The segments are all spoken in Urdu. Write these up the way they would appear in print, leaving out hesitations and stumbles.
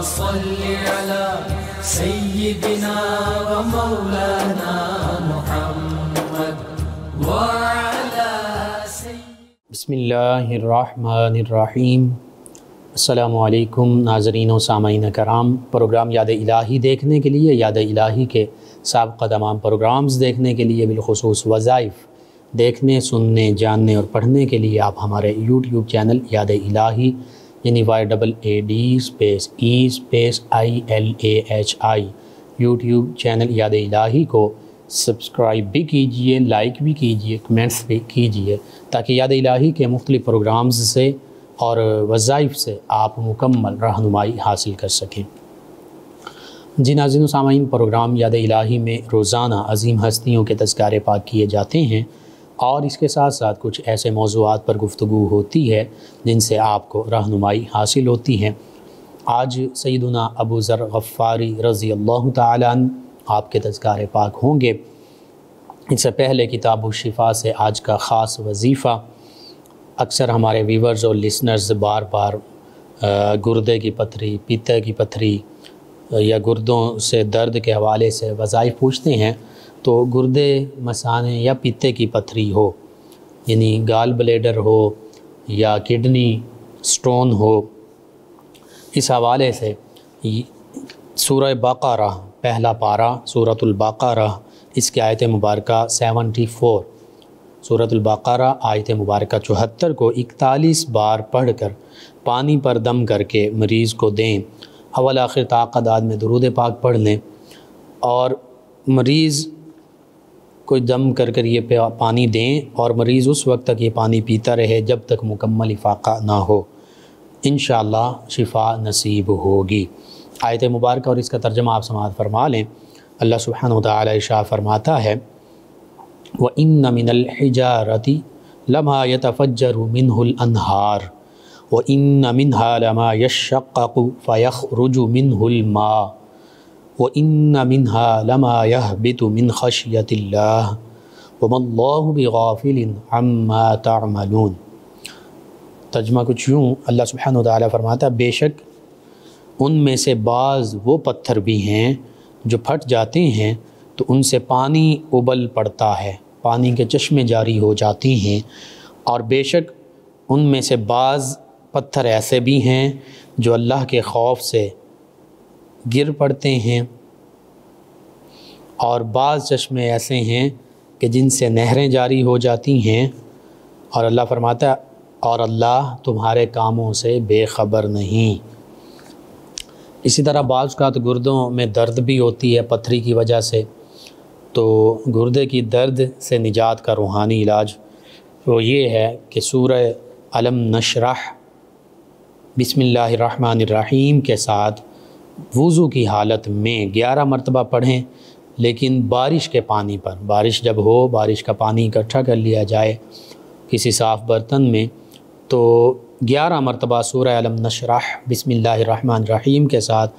صل على سيدنا ومولانا محمد وعلى بسم اللہ الرحمن الرحیم۔ السلام علیکم ناظرین و سامعین کرام، پروگرام یاد الہی دیکھنے کے لیے، یاد الہی کے سابقہ تمام پروگرامز دیکھنے کے لیے، بالخصوص وظائف دیکھنے، سننے، جاننے اور پڑھنے کے لیے آپ ہمارے یوٹیوب چینل یاد الہی یعنی YAADSPEILAHI یوٹیوب چینل یاد الہی کو سبسکرائب بھی کیجئے، لائک بھی کیجئے، کمنٹس بھی کیجئے، تاکہ یاد الہی کے مختلف پروگرامز سے اور وظائف سے آپ مکمل رہنمائی حاصل کر سکیں۔ جی ناظرین و سامعین، پروگرام یاد الہی میں روزانہ عظیم ہستیوں کے تذکارے پاک کیے جاتے ہیں اور اس کے ساتھ ساتھ کچھ ایسے موضوعات پر گفتگو ہوتی ہے جن سے آپ کو رہنمائی حاصل ہوتی ہے۔ آج سیدنا ابو ذر غفاری رضی اللہ تعالیٰ عنہ آپ کے تذکارے پاک ہوں گے۔ اس سے پہلے کتاب الشفا سے آج کا خاص وظیفہ، اکثر ہمارے ویورز اور لسنرز بار بار گردے کی پتھری، پیتے کی پتھری یا گردوں سے درد کے حوالے سے وظائف پوچھتے ہیں، تو گردے مثانے یا پیتے کی پتھری ہو، یعنی گال بلیڈر ہو یا کڈنی سٹون ہو، اس حوالے سے سورہ بقرہ پہلا پارہ سورۃ البقرہ اس کی آیت مبارکہ 74، سورۃ البقرہ آیت مبارکہ 74 کو 41 بار پڑھ کر پانی پر دم کر کے مریض کو دیں، اول آخر تعقدات میں درود پاک پڑھ لیں، اور مریض کو دم کر کر یہ پانی دیں اور مریض اس وقت تک یہ پانی پیتا رہے جب تک مکمل افاقہ نہ ہو، انشاءاللہ شفا نصیب ہوگی۔ آیت مبارکہ اور اس کا ترجمہ آپ سماعت فرما لیں۔ اللہ سبحانہ وتعالی ارشاد فرماتا ہے وَإِنَّ مِنَ الْحِجَارَةِ لَمَا يَتَفَجَّرُ مِنْهُ الْأَنْهَارُ وَإِنَّ مِنْهَا لَمَا يَشَّقَّقُ فَيَخْرُجُ مِنْهُ الْمَاءُ وَإِنَّ مِنْهَا لَمَا يَهْبِطُ مِنْ خَشْيَةِ اللَّهِ وَمَا اللَّهُ بِغَافِلٍ عَمَّا تَعْمَلُونَ۔ ترجمہ کچھ یوں، اللہ سبحانہ وتعالی فرماتا ہے بے شک ان میں سے بعض وہ پتھر بھی ہیں جو پھٹ جاتے ہیں تو ان سے پانی ابل پڑتا ہے، پانی کے چشمے جاری ہو جاتی ہیں، اور بے شک ان میں سے بعض پتھر ایسے بھی ہیں جو اللہ کے خوف سے گر پڑتے ہیں، اور بعض چشمے ایسے ہیں کہ جن سے نہریں جاری ہو جاتی ہیں، اور اللہ فرماتا ہے اور اللہ تمہارے کاموں سے بے خبر نہیں۔ اسی طرح بعض اوقات گردوں میں درد بھی ہوتی ہے پتھری کی وجہ سے، تو گردے کی درد سے نجات کا روحانی علاج وہ یہ ہے کہ سورہ علم نشرح بسم اللہ الرحمن الرحیم کے ساتھ وضو کی حالت میں 11 مرتبہ پڑھیں، لیکن بارش کے پانی پر، بارش جب ہو، بارش کا پانی اکٹھا کر لیا جائے کسی صاف برتن میں، تو 11 مرتبہ سورہ علم نشرح بسم اللہ الرحمن الرحیم کے ساتھ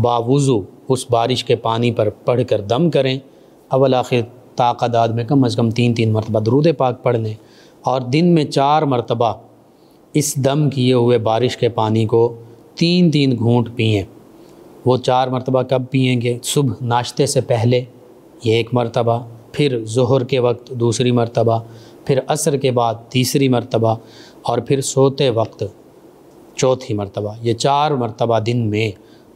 باوضو اس بارش کے پانی پر پڑھ کر دم کریں، اول آخر تعقدات میں کم از کم 3 مرتبہ درود پاک پڑھ لیں، اور دن میں 4 مرتبہ اس دم کیے ہوئے بارش کے پانی کو 3 گھونٹ پئیں۔ وہ 4 مرتبہ کب پئیں گے؟ صبح ناشتے سے پہلے یہ 1 مرتبہ، پھر ظہر کے وقت 2 مرتبہ، پھر عصر کے بعد 3 مرتبہ، اور پھر سوتے وقت 4 مرتبہ۔ یہ 4 مرتبہ دن میں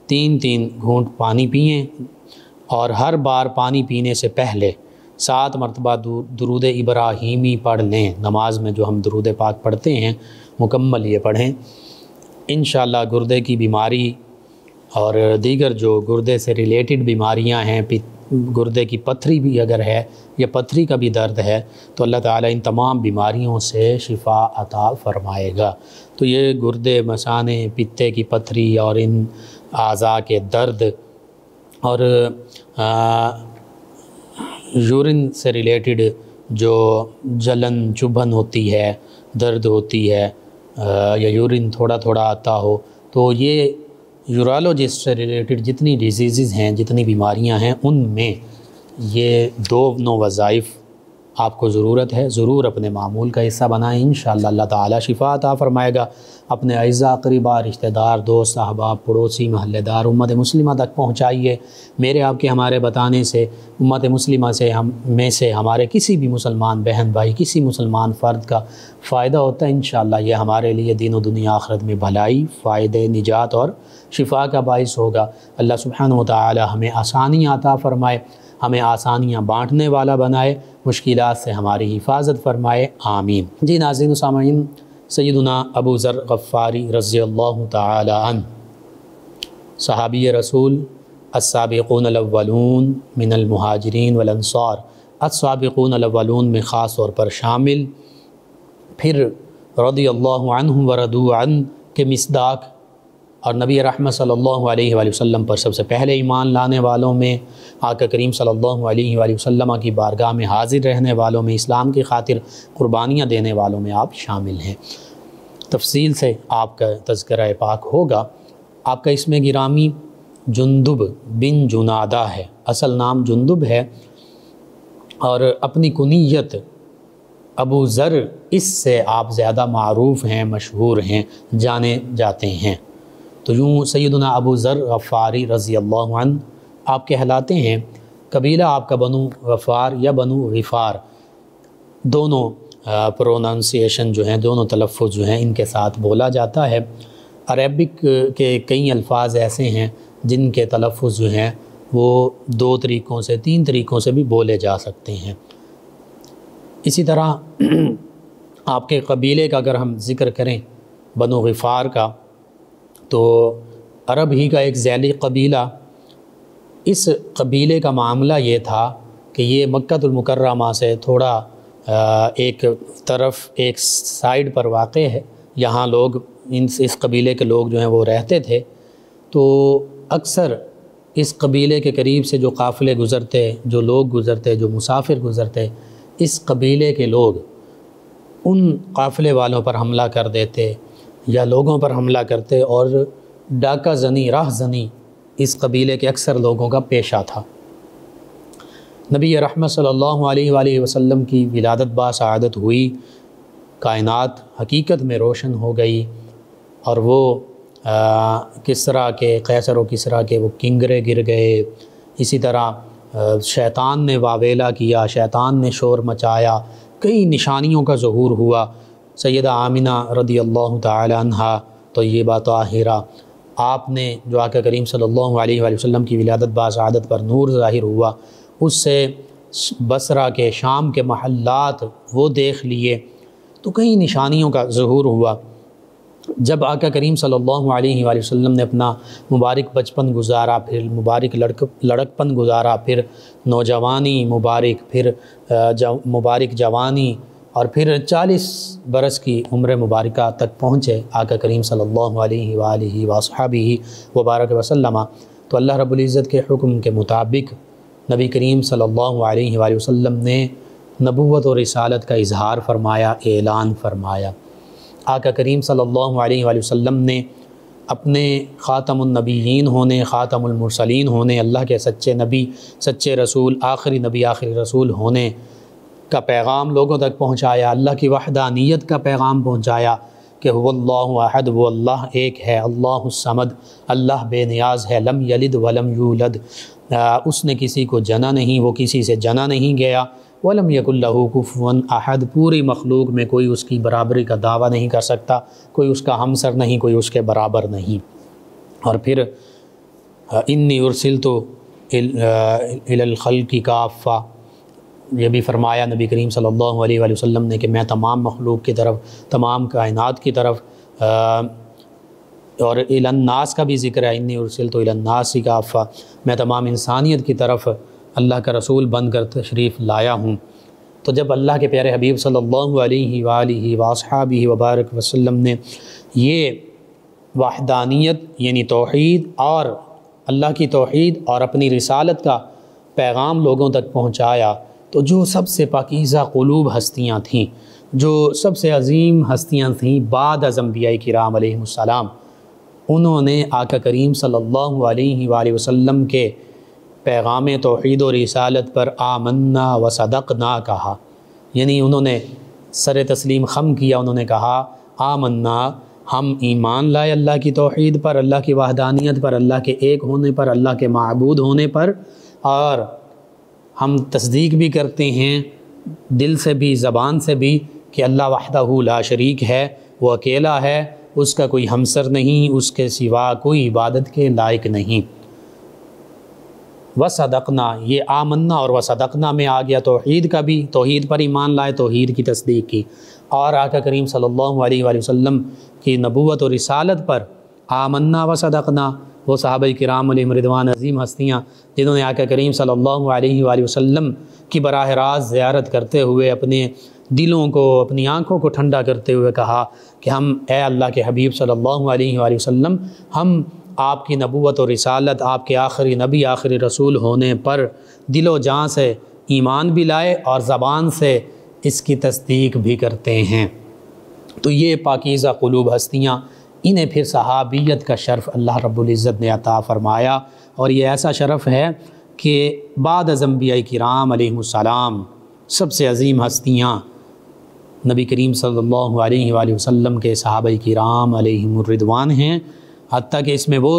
3 گھونٹ پانی پئیں، اور ہر بار پانی پینے سے پہلے 7 مرتبہ درود ابراہیمی پڑھ لیں۔ نماز میں جو ہم درود پاک پڑھتے ہیں مکمل یہ پڑھیں، انشاءاللہ گردے کی بیماری اور دیگر جو گردے سے ریلیٹڈ بیماریاں ہیں، گردے کی پتھری بھی اگر ہے یا پتھری کا بھی درد ہے، تو اللہ تعالیٰ ان تمام بیماریوں سے شفا عطا فرمائے گا۔ تو یہ گردے، مثانے، پتے کی پتھری اور ان اعضاء کے درد اور یورین سے ریلیٹڈ جو جلن چبھن ہوتی ہے، درد ہوتی ہے، یا یورین تھوڑا تھوڑا آتا ہو، تو یہ یورالوجسٹ سے ریلیٹڈ جتنی ڈیزیزز ہیں، جتنی بیماریاں ہیں، ان میں یہ 2 وظائف آپ کو ضرورت ہے ضرور اپنے معمول کا حصہ بنائیں، انشاءاللہ اللہ تعالیٰ شفا عطا فرمائے گا۔ اپنے اعزاء قریبا، رشتہ دار، دوست احباب، پڑوسی، محلہ دار، امت مسلمہ تک پہنچائیے۔ میرے آپ کے ہمارے بتانے سے امت مسلمہ سے ہمارے کسی بھی مسلمان بہن بھائی، کسی مسلمان فرد کا فائدہ ہوتا ہے، انشاءاللہ یہ ہمارے لیے دین و دنیا آخرت میں بھلائی، فائدے، نجات اور شفا کا باعث ہوگا۔ اللہ سبحانہ و تعالی ہمیں آسانیاں عطا فرمائے، ہمیں آسانیاں بانٹنے والا بنائے، مشکلات سے ہماری حفاظت فرمائے، آمین۔ جی ناظرین و سامعین، سیدنا ابو ذر غفاری رضی اللہ تعالی عنہ صحابی رسول، السابقون الاولون من المہاجرین والانصار، السابقون الاولون میں خاص طور پر شامل، پھر رضی اللہ عنہم ورضوا عنہ کے مصداق، اور نبی رحمت صلی اللہ علیہ وآلہ وسلم پر سب سے پہلے ایمان لانے والوں میں، آقا کریم صلی اللہ علیہ وآلہ وسلم کی بارگاہ میں حاضر رہنے والوں میں، اسلام کی خاطر قربانیاں دینے والوں میں آپ شامل ہیں۔ تفصیل سے آپ کا تذکرہ پاک ہوگا۔ آپ کا اسم گرامی جندب بن جنادہ ہے، اصل نام جندب ہے، اور اپنی کنیت ابو ذر، اس سے آپ زیادہ معروف ہیں، مشہور ہیں، جانے جاتے ہیں۔ تو یوں سیدنا ابو ذر غفاری رضی اللہ عنہ آپ کہلاتے ہیں۔ قبیلہ آپ کا بنو غفار یا بنو غفار، دونوں پروننسیشن جو ہیں، دونوں تلفظ جو ہیں ان کے ساتھ بولا جاتا ہے۔ عربک کے کئی الفاظ ایسے ہیں جن کے تلفظ جو ہیں وہ 2 طریقوں سے 3 طریقوں سے بھی بولے جا سکتے ہیں۔ اسی طرح آپ کے قبیلے کا اگر ہم ذکر کریں بنو غفار کا، تو عرب ہی کا ایک ذیلی قبیلہ، اس قبیلے کا معاملہ یہ تھا کہ یہ مکہ المکرمہ سے تھوڑا ایک طرف، ایک سائیڈ پر واقع ہے، یہاں لوگ اس قبیلے کے لوگ جو ہیں وہ رہتے تھے۔ تو اکثر اس قبیلے کے قریب سے جو قافلے گزرتے، جو لوگ گزرتے، جو مسافر گزرتے، اس قبیلے کے لوگ ان قافلے والوں پر حملہ کر دیتے یا لوگوں پر حملہ کرتے، اور ڈاکہ زنی، راہ زنی اس قبیلے کے اکثر لوگوں کا پیشہ تھا۔ نبی رحمت صلی اللہ علیہ وآلہ وسلم کی ولادت باسعادت ہوئی، کائنات حقیقت میں روشن ہو گئی، اور وہ کسریٰ کے، قیصر و کسریٰ کے وہ کنگرے گر گئے۔ اسی طرح شیطان نے واویلا کیا، شیطان نے شور مچایا، کئی نشانیوں کا ظہور ہوا۔ سیدہ آمنہ رضی اللہ تعالی عنہا طیبہ طاہرہ، آپ نے جو آقا کریم صلی اللہ علیہ وآلہ وسلم کی ولادت باسعادت پر نور ظاہر ہوا، اس سے بصرہ کے، شام کے محلات وہ دیکھ لیے، تو کئی نشانیوں کا ظہور ہوا۔ جب آقا کریم صلی اللہ علیہ وآلہ وسلم نے اپنا مبارک بچپن گزارا، پھر مبارک لڑکپن گزارا، پھر نوجوانی مبارک، پھر مبارک جوانی، اور پھر 40 برس کی عمر مبارکہ تک پہنچے آقا کریم صلی اللہ علیہ وآلہ وصحبہ وبارک وسلم، تو اللہ رب العزت کے حکم کے مطابق نبی کریم صلی اللہ علیہ وآلہ وسلم نے نبوت اور رسالت کا اظہار فرمایا، اعلان فرمایا۔ آقا کریم صلی اللہ علیہ وآلہ وسلم نے اپنے خاتم النبیین ہونے، خاتم المرسلین ہونے، اللہ کے سچے نبی، سچے رسول، آخری نبی، آخری رسول ہونے کا پیغام لوگوں تک پہنچایا، اللہ کی وحدانیت کا پیغام پہنچایا کہ هو اللہ احد، وہ اللہ ایک ہے، اللہ الصمد، اللہ بے نیاز ہے، لم یلد ولم یولد، اس نے کسی کو جنا نہیں، وہ کسی سے جنا نہیں گیا، ولم یکن لہ کفوا احد، پوری مخلوق میں کوئی اس کی برابری کا دعویٰ نہیں کر سکتا، کوئی اس کا ہمسر نہیں، کوئی اس کے برابر نہیں۔ اور پھر انی ارسلت الی الخلق کافہ، یہ بھی فرمایا نبی کریم صلی اللہ علیہ وآلہ وسلم نے کہ میں تمام مخلوق کی طرف، تمام کائنات کی طرف، اور الی الناس کا بھی ذکر ہے، انی ارسلت الی الناس کافہ، میں تمام انسانیت کی طرف اللہ کا رسول بن کر تشریف لایا ہوں۔ تو جب اللہ کے پیارے حبیب صلی اللہ علیہ وآلہ وصحبہ وبارک وسلم نے یہ وحدانیت یعنی توحید اور اللہ کی توحید اور اپنی رسالت کا پیغام لوگوں تک پہنچایا، تو جو سب سے پاکیزہ قلوب ہستیاں تھیں، جو سب سے عظیم ہستیاں تھیں بعد از انبیاء کرام علیہ السلام، انہوں نے آقا کریم صلی اللہ علیہ وآلہ وسلم کے پیغام توحید و رسالت پر آمنا و صدقنا کہا، یعنی انہوں نے سر تسلیم خم کیا، انہوں نے کہا آمنا، ہم ایمان لائے اللہ کی توحید پر، اللہ کی وحدانیت پر، اللہ کے ایک ہونے پر، اللہ کے معبود ہونے پر، اور ہم تصدیق بھی کرتے ہیں دل سے بھی زبان سے بھی کہ اللہ وحدہ لا شریک ہے، وہ اکیلا ہے، اس کا کوئی ہمسر نہیں، اس کے سوا کوئی عبادت کے لائق نہیں۔ وصدقنا، یہ آمنا اور وصدقنا میں آ گیا توحید کا بھی، توحید پر ایمان لائے، توحید کی تصدیق کی، اور آقا کریم صلی اللہ علیہ وآلہ وسلم کی نبوت اور رسالت پر آمنا وصدقنا۔ وہ صحابہ کرام علیہم رضوان عظیم ہستیاں جنہوں نے آقا کریم صلی اللہ علیہ وآلہ وسلم کی براہ راست زیارت کرتے ہوئے اپنے دلوں کو، اپنی آنکھوں کو ٹھنڈا کرتے ہوئے کہا کہ ہم اے اللہ کے حبیب صلی اللہ علیہ وآلہ وسلم، ہم آپ کی نبوت و رسالت، آپ کے آخری نبی آخری رسول ہونے پر دل و جان سے ایمان بھی لائے اور زبان سے اس کی تصدیق بھی کرتے ہیں۔ تو یہ پاکیزہ قلوب ہستیاں، انہیں پھر صحابیت کا شرف اللہ رب العزت نے عطا فرمایا، اور یہ ایسا شرف ہے کہ بعد از انبیاء کرام علیہ السلام سب سے عظیم ہستیاں نبی کریم صلی اللہ علیہ وآلہ وسلم کے صحابہ کرام علیہم الرضوان ہیں، حتیٰ کہ اس میں وہ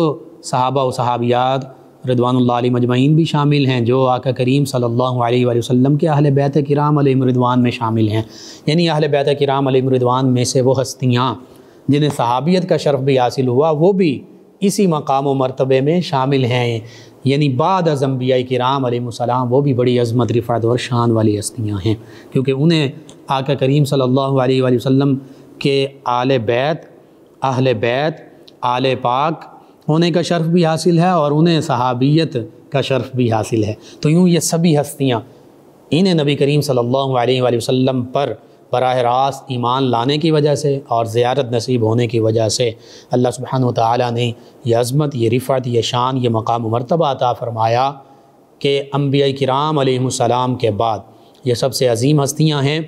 صحابہ و صحابیات رضوان اللہ علیہ مجمعین بھی شامل ہیں جو آقا کریم صلی اللہ علیہ وآلہ وسلم کے اہل بیت کرام علیہم الرضوان میں شامل ہیں۔ یعنی اہل بیت کرام علیہم الرضوان میں سے وہ ہستیاں جنہیں صحابیت کا شرف بھی حاصل ہوا، وہ بھی اسی مقام و مرتبے میں شامل ہیں، یعنی بعد از انبیاء کرام علیہ السلام وہ بھی بڑی عظمت، رفعت اور شان والی ہستیاں ہیں، کیونکہ انہیں آقا کریم صلی اللہ علیہ وآلہ وسلم کے اہل بیت آل پاک ہونے کا شرف بھی حاصل ہے، اور انہیں صحابیت کا شرف بھی حاصل ہے۔ تو یوں یہ سبھی ہستیاں، انہیں نبی کریم صلی اللہ علیہ وآلہ وسلم پر براہ راست ایمان لانے کی وجہ سے اور زیارت نصیب ہونے کی وجہ سے اللہ سبحانہ وتعالی نے یہ عظمت، یہ رفعت، یہ شان، یہ مقام و مرتبہ عطا فرمایا کہ انبیاء کرام علیہم السلام کے بعد یہ سب سے عظیم ہستیاں ہیں،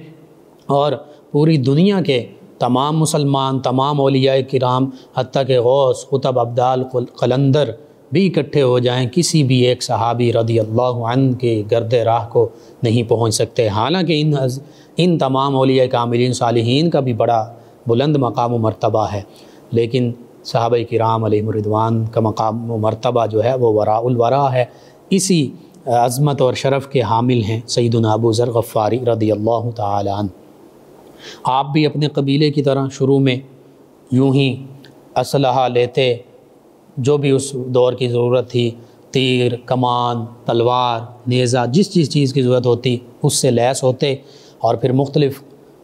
اور پوری دنیا کے تمام مسلمان، تمام اولیاء کرام، حتیٰ کہ غوث، قطب، ابدال، قلندر بھی اکٹھے ہو جائیں، کسی بھی ایک صحابی رضی اللہ عنہ کے گرد راہ کو نہیں پہنچ سکتے۔ حالانکہ ان تمام اولیاء کاملین صالحین کا بھی بڑا بلند مقام و مرتبہ ہے، لیکن صحابہ کرام علیہم الرضوان کا مقام و مرتبہ جو ہے وہ وراء الورا ہے۔ اسی عظمت اور شرف کے حامل ہیں سیدنا ابو ذر غفاری رضی اللہ تعالی عنہ۔ آپ بھی اپنے قبیلے کی طرح شروع میں یوں ہی اسلحہ لیتے، جو بھی اس دور کی ضرورت تھی، تیر، کمان، تلوار، نیزہ، جس چیز کی ضرورت ہوتی اس سے لیس ہوتے، اور پھر مختلف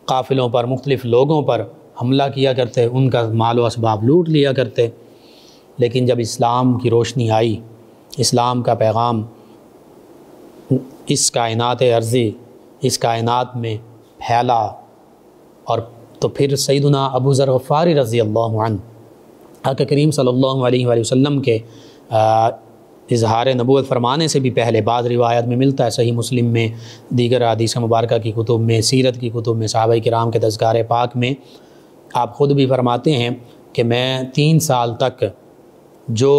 قافلوں پر، مختلف لوگوں پر حملہ کیا کرتے، ان کا مال و اسباب لوٹ لیا کرتے۔ لیکن جب اسلام کی روشنی آئی، اسلام کا پیغام اس کائنات ارضی، اس کائنات میں پھیلا، اور تو پھر سیدنا ابو ذر غفاری رضی اللہ عنہ آقا کریم صلی اللہ علیہ وآلہ وسلم کے اظہار نبوت فرمانے سے بھی پہلے، بعض روایت میں ملتا ہے، صحیح مسلم میں، دیگر حدیث مبارکہ کی کتب میں، سیرت کی کتب میں، صحابہ کرام کے تذکار پاک میں آپ خود بھی فرماتے ہیں کہ میں 3 سال تک جو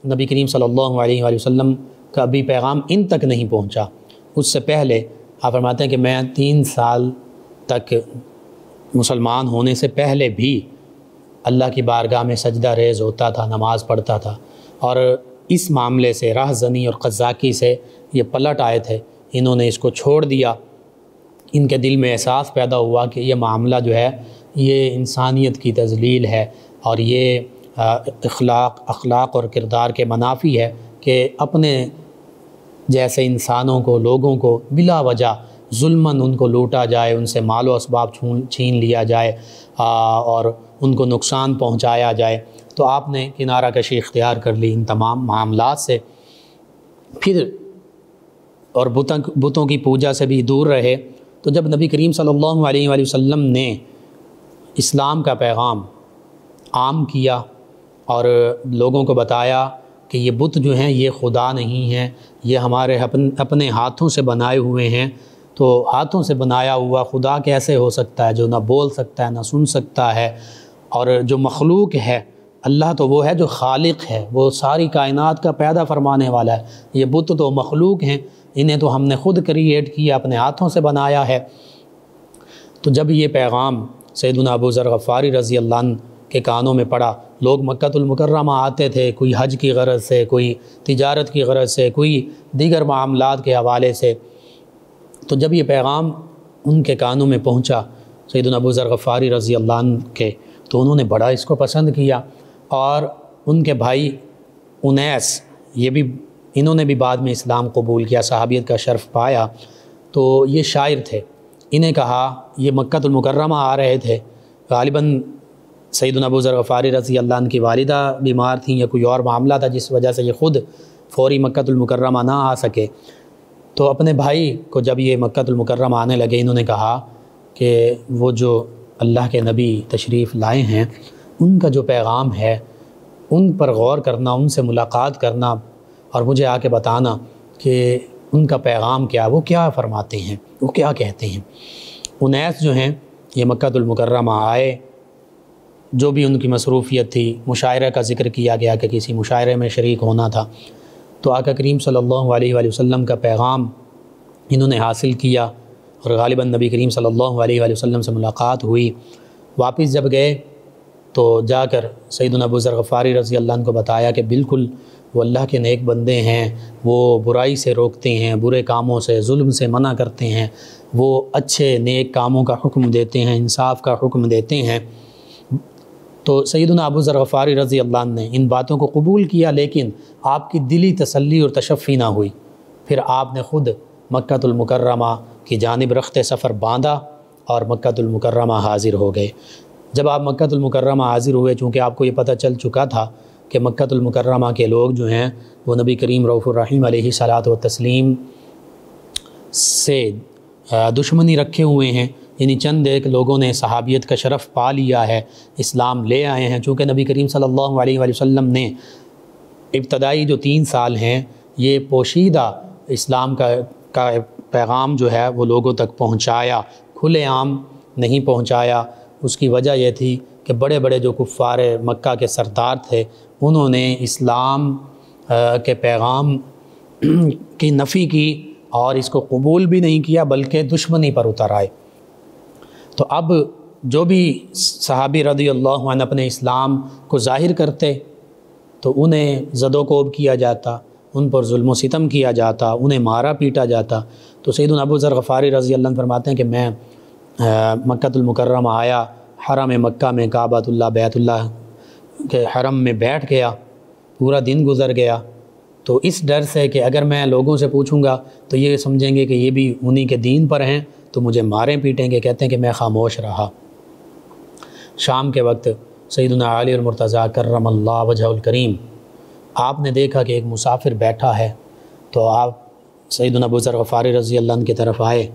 نبی کریم صلی اللہ علیہ وآلہ وسلم کا بھی پیغام ان تک نہیں پہنچا، اس سے پہلے آپ فرماتے ہیں کہ میں 3 سال تک مسلمان ہونے سے پہلے بھی اللہ کی بارگاہ میں سجدہ ریز ہوتا تھا، نماز پڑھتا تھا، اور اس معاملے سے، راہ زنی اور قذاقی سے یہ پلٹ آئے تھے، انہوں نے اس کو چھوڑ دیا۔ ان کے دل میں احساس پیدا ہوا کہ یہ معاملہ جو ہے یہ انسانیت کی تذلیل ہے، اور یہ اخلاق اور کردار کے منافی ہے کہ اپنے جیسے انسانوں کو، لوگوں کو بلا وجہ ظلماً ان کو لوٹا جائے، ان سے مال و اسباب چھین لیا جائے، اور ان کو نقصان پہنچایا جائے۔ تو آپ نے کنارہ کشی اختیار کر لی ان تمام معاملات سے، پھر اور بتوں کی پوجا سے بھی دور رہے۔ تو جب نبی کریم صلی اللہ علیہ وآلہ وسلم نے اسلام کا پیغام عام کیا اور لوگوں کو بتایا کہ یہ بت جو ہیں یہ خدا نہیں ہیں، یہ ہمارے اپنے ہاتھوں سے بنائے ہوئے ہیں، تو ہاتھوں سے بنایا ہوا خدا کیسے ہو سکتا ہے جو نہ بول سکتا ہے، نہ سن سکتا ہے، اور جو مخلوق ہے اللہ تو وہ ہے جو خالق ہے، وہ ساری کائنات کا پیدا فرمانے والا ہے، یہ بت تو مخلوق ہیں، انہیں تو ہم نے خود کریٹ کیا، اپنے ہاتھوں سے بنایا ہے۔ تو جب یہ پیغام سیدنا ابو ذر غفاری رضی اللہ عنہ کے کانوں میں پڑا، لوگ مکۃ المکرمہ آتے تھے، کوئی حج کی غرض سے، کوئی تجارت کی غرض سے، کوئی دیگر معاملات کے حوالے سے، تو جب یہ پیغام ان کے کانوں میں پہنچا سیدنا ابو ذر غفاری رضی اللہ عنہ کے، تو انہوں نے بڑا اس کو پسند کیا، اور ان کے بھائی انیس انہوں نے بھی بعد میں اسلام قبول کیا، صحابیت کا شرف پایا۔ تو یہ شاعر تھے، انہیں کہا، یہ مکۃ المکرمہ آ رہے تھے، غالباً سیدنا ابو ذر غفاری رضی اللہ عنہ کی والدہ بیمار تھیں یا کوئی اور معاملہ تھا جس وجہ سے یہ خود فوری مکۃ المکرمہ نہ آ سکے، تو اپنے بھائی کو جب یہ مکۃ المکرمہ آنے لگے، انہوں نے کہا کہ وہ جو اللہ کے نبی تشریف لائے ہیں ان کا جو پیغام ہے ان پر غور کرنا، ان سے ملاقات کرنا اور مجھے آ کے بتانا کہ ان کا پیغام کیا، وہ کیا فرماتے ہیں، وہ کیا کہتے ہیں۔ انیس جو ہیں یہ مکۃ المکرمہ آئے، جو بھی ان کی مصروفیت تھی، مشاعرہ کا ذکر کیا گیا کہ کسی مشاعرے میں شریک ہونا تھا، تو آقا کریم صلی اللہ علیہ وآلہ وسلم کا پیغام انہوں نے حاصل کیا، اور غالباً نبی کریم صلی اللہ علیہ وآلہ وسلم سے ملاقات ہوئی۔ واپس جب گئے تو جا کر سیدنا ابو ذر غفاری رضی اللہ عنہ کو بتایا کہ بالکل وہ اللہ کے نیک بندے ہیں، وہ برائی سے روکتے ہیں، برے کاموں سے، ظلم سے منع کرتے ہیں، وہ اچھے نیک کاموں کا حکم دیتے ہیں، انصاف کا حکم دیتے ہیں۔ تو سیدنا ابو ذر غفاری رضی اللہ عنہ نے ان باتوں کو قبول کیا، لیکن آپ کی دلی تسلی اور تشفی نہ ہوئی۔ پھر آپ نے خود مکۃ المکرمہ کی جانب رخت سفر باندھا اور مکۃ المکرمہ حاضر ہو گئے۔ جب آپ مکۃ المکرمہ حاضر ہوئے، چونکہ آپ کو یہ پتہ چل چکا تھا کہ مکۃ المکرمہ کے لوگ جو ہیں وہ نبی کریم رؤوف الرحیم علیہ الصلاۃ والتسلیم سے دشمنی رکھے ہوئے ہیں، یعنی چند ایک لوگوں نے صحابیت کا شرف پا لیا ہے، اسلام لے آئے ہیں۔ چونکہ نبی کریم صلی اللہ علیہ وآلہ وسلم نے ابتدائی جو 3 سال ہیں یہ پوشیدہ اسلام کا پیغام جو ہے وہ لوگوں تک پہنچایا، کھلے عام نہیں پہنچایا۔ اس کی وجہ یہ تھی کہ بڑے بڑے جو کفار مکہ کے سردار تھے انہوں نے اسلام کے پیغام کی نفی کی اور اس کو قبول بھی نہیں کیا، بلکہ دشمنی پر اتر آئے۔ تو اب جو بھی صحابی رضی اللہ عنہ اپنے اسلام کو ظاہر کرتے تو انہیں زد و کوب کیا جاتا، ان پر ظلم و ستم کیا جاتا، انہیں مارا پیٹا جاتا۔ تو سیدنا ابو ذر غفاری رضی اللہ عنہ فرماتے ہیں کہ میں مکۃ المکرمہ آیا، حرم مکہ میں کعبۃ اللہ بیت اللہ کے حرم میں بیٹھ گیا، پورا دن گزر گیا۔ تو اس ڈر سے کہ اگر میں لوگوں سے پوچھوں گا تو یہ سمجھیں گے کہ یہ بھی انہی کے دین پر ہیں تو مجھے ماریں پیٹیں گے، کہتے ہیں کہ میں خاموش رہا۔ شام کے وقت سیدنا علی المرتضیٰ کرم اللہ وجہ الکریم، آپ نے دیکھا کہ ایک مسافر بیٹھا ہے، تو آپ سیدنا ابو ذر غفاری رضی اللہ عنہ کی طرف آئے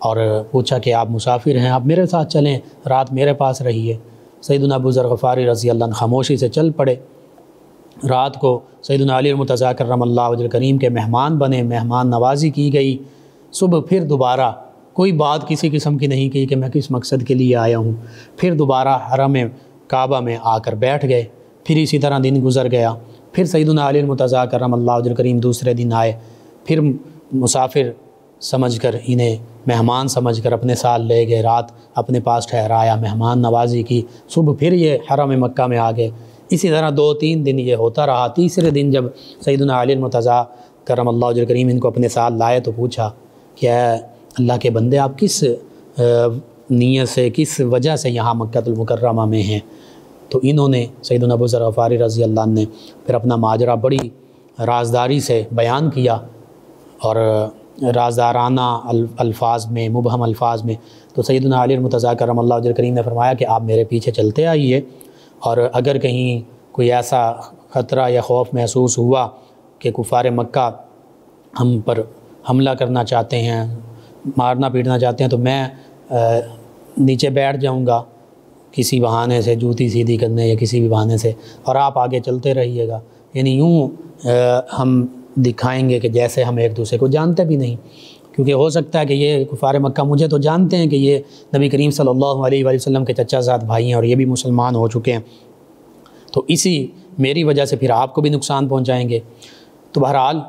اور پوچھا کہ آپ مسافر ہیں، آپ میرے ساتھ چلیں، رات میرے پاس رہیے۔ سیدنا ابو ذر غفاری رضی اللہ عنہ خاموشی سے چل پڑے۔ رات کو سیدنا علی المرتضیٰ کرم اللہ وجہ الکریم کے مہمان بنے، مہمان نوازی کی گئی۔ صبح پھر دوبارہ کوئی بات کسی قسم کی نہیں کی کہ میں کس مقصد کے لیے آیا ہوں، پھر دوبارہ حرم کعبہ میں آ کر بیٹھ گئے۔ پھر اسی طرح دن گزر گیا۔ پھر سیدنا علی المرتضیٰ کرم اللہ وجہ الکریم دوسرے دن آئے، پھر مسافر سمجھ کر انہیں مہمان سمجھ کر اپنے ساتھ لے گئے، رات اپنے پاس ٹھہرایا، مہمان نوازی کی۔ صبح پھر یہ حرم مکہ میں آ گئے۔ اسی طرح 2-3 دن یہ ہوتا رہا۔ تیسرے دن جب سیدنا علی المرتضیٰ کرم اللہ وجہ الکریم ان کو اپنے ساتھ لائے تو پوچھا کہ اے اللہ کے بندے، آپ کس نیت سے، کس وجہ سے یہاں مکۃ المکرمہ میں ہیں؟ تو انہوں نے سیدنا ابو ذر غفاری رضی اللہ عنہ نے پھر اپنا ماجرا بڑی رازداری سے بیان کیا اور رازدارانہ الفاظ میں، مبہم الفاظ میں۔ تو سیدنا علی المرتضیٰ کرم اللہ وجہ الکریم نے فرمایا کہ آپ میرے پیچھے چلتے آئیے، اور اگر کہیں کوئی ایسا خطرہ یا خوف محسوس ہوا کہ کفار مکہ ہم پر حملہ کرنا چاہتے ہیں، مارنا پیٹنا چاہتے ہیں، تو میں نیچے بیٹھ جاؤں گا کسی بہانے سے، جوتی سیدھی کرنے یا کسی بھی بہانے سے، اور آپ آگے چلتے رہیے گا۔ یعنی یوں ہم دکھائیں گے کہ جیسے ہم ایک دوسرے کو جانتے بھی نہیں، کیونکہ ہو سکتا ہے کہ یہ کفار مکہ مجھے تو جانتے ہیں کہ یہ نبی کریم صلی اللہ علیہ وآلہ وسلم کے چچا زاد بھائی ہیں اور یہ بھی مسلمان ہو چکے ہیں، تو اسی میری وجہ سے پھر آپ کو بھی نقصان پہنچائیں گے۔ تو بہرحال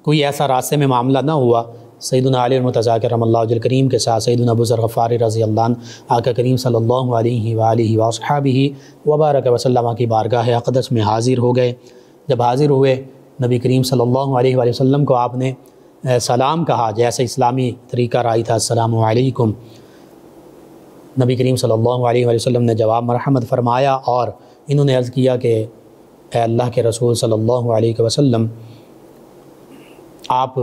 کوئی ایسا راستے میں معاملہ نہ ہوا سیدنا علی المرتضیٰ کرم اللہ وجہ کریم کے ساتھ سیدنا ابو ذر غفاری رضی اللہ عنہ آقا کریم صلی اللہ علیہ وآلہ وصحبہ وبارک وسلم کی بارگاہ اقدس میں حاضر ہو گئے۔ جب حاضر ہوئے نبی کریم صلی اللہ علیہ وآلہ وسلم کو آپ نے سلام کہا، جیسے اسلامی طریقہ رائی تھا، السلام علیکم۔ نبی کریم صلی اللہ علیہ وآلہ وسلم نے جواب مرحمت فرمایا، اور انہوں نے عرض کیا کہ اے اللہ کے رسول صلی اللہ علیہ وسلم، آپ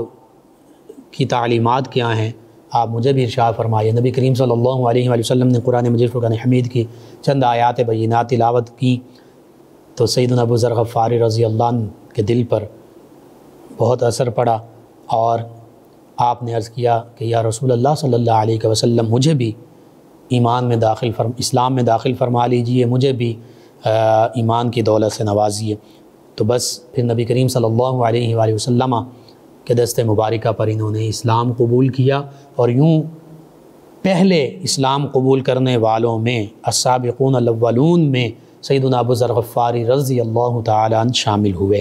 کی تعلیمات کیا ہیں، آپ مجھے بھی ارشاد فرمائیے۔ نبی کریم صلی اللہ علیہ وآلہ وسلم نے قرآن مجید فرقان حمید کی چند آیات بینات تلاوت کی تو سیدنا ابو ذر غفاری رضی اللہ عنہ کے دل پر بہت اثر پڑا، اور آپ نے عرض کیا کہ یا رسول اللہ صلی اللہ علیہ وسلم، مجھے بھی اسلام میں داخل فرما لیجئے، مجھے بھی ایمان کی دولت سے نوازیے۔ تو بس پھر نبی کریم صلی اللہ علیہ وآلہ وسلم کے دست مبارکہ پر انہوں نے اسلام قبول کیا، اور یوں پہلے اسلام قبول کرنے والوں میں السابقون الاولون میں سیدنا ابو ذر غفاری رضی اللہ تعالی عنہ شامل ہوئے۔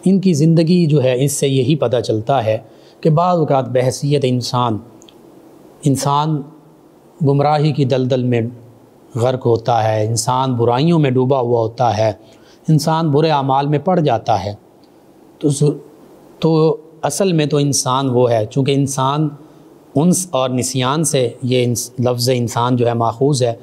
ان کی زندگی جو ہے اس سے یہی پتہ چلتا ہے کہ بعض اوقات بحیثیت انسان گمراہی کی دلدل میں غرق ہوتا ہے، انسان برائیوں میں ڈوبا ہوا ہوتا ہے، انسان برے اعمال میں پڑ جاتا ہے، تو اصل میں تو انسان وہ ہے، چونکہ انسان انس اور نسیان سے یہ لفظ انسان جو ہے ماخوذ ہے،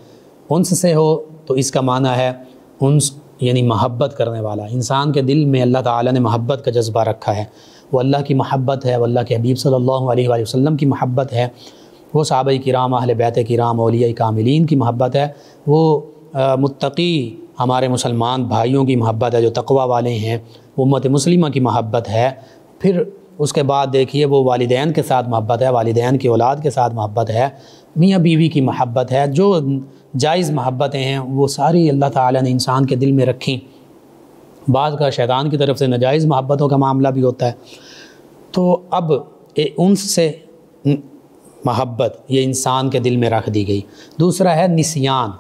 انس سے ہو تو اس کا معنی ہے انس یعنی محبت کرنے والا۔ انسان کے دل میں اللہ تعالیٰ نے محبت کا جذبہ رکھا ہے، وہ اللہ کی محبت ہے، وہ اللہ کے حبیب صلی اللہ علیہ وآلہ وسلم کی محبت ہے، وہ صحابہ کرام، اہل بیت کرام، اولیاء کاملین کی محبت ہے، وہ متقی ہمارے مسلمان بھائیوں کی محبت ہے جو تقوی والے ہیں، امت مسلمہ کی محبت ہے۔ پھر اس کے بعد دیکھیے وہ والدین کے ساتھ محبت ہے، والدین کی اولاد کے ساتھ محبت ہے، میاں بیوی کی محبت ہے، جو جائز محبتیں ہیں وہ ساری اللہ تعالیٰ نے انسان کے دل میں رکھیں۔ بعض کا شیطان کی طرف سے ناجائز محبتوں کا معاملہ بھی ہوتا ہے۔ تو اب انس سے محبت یہ انسان کے دل میں رکھ دی گئی۔ دوسرا ہے نسیان،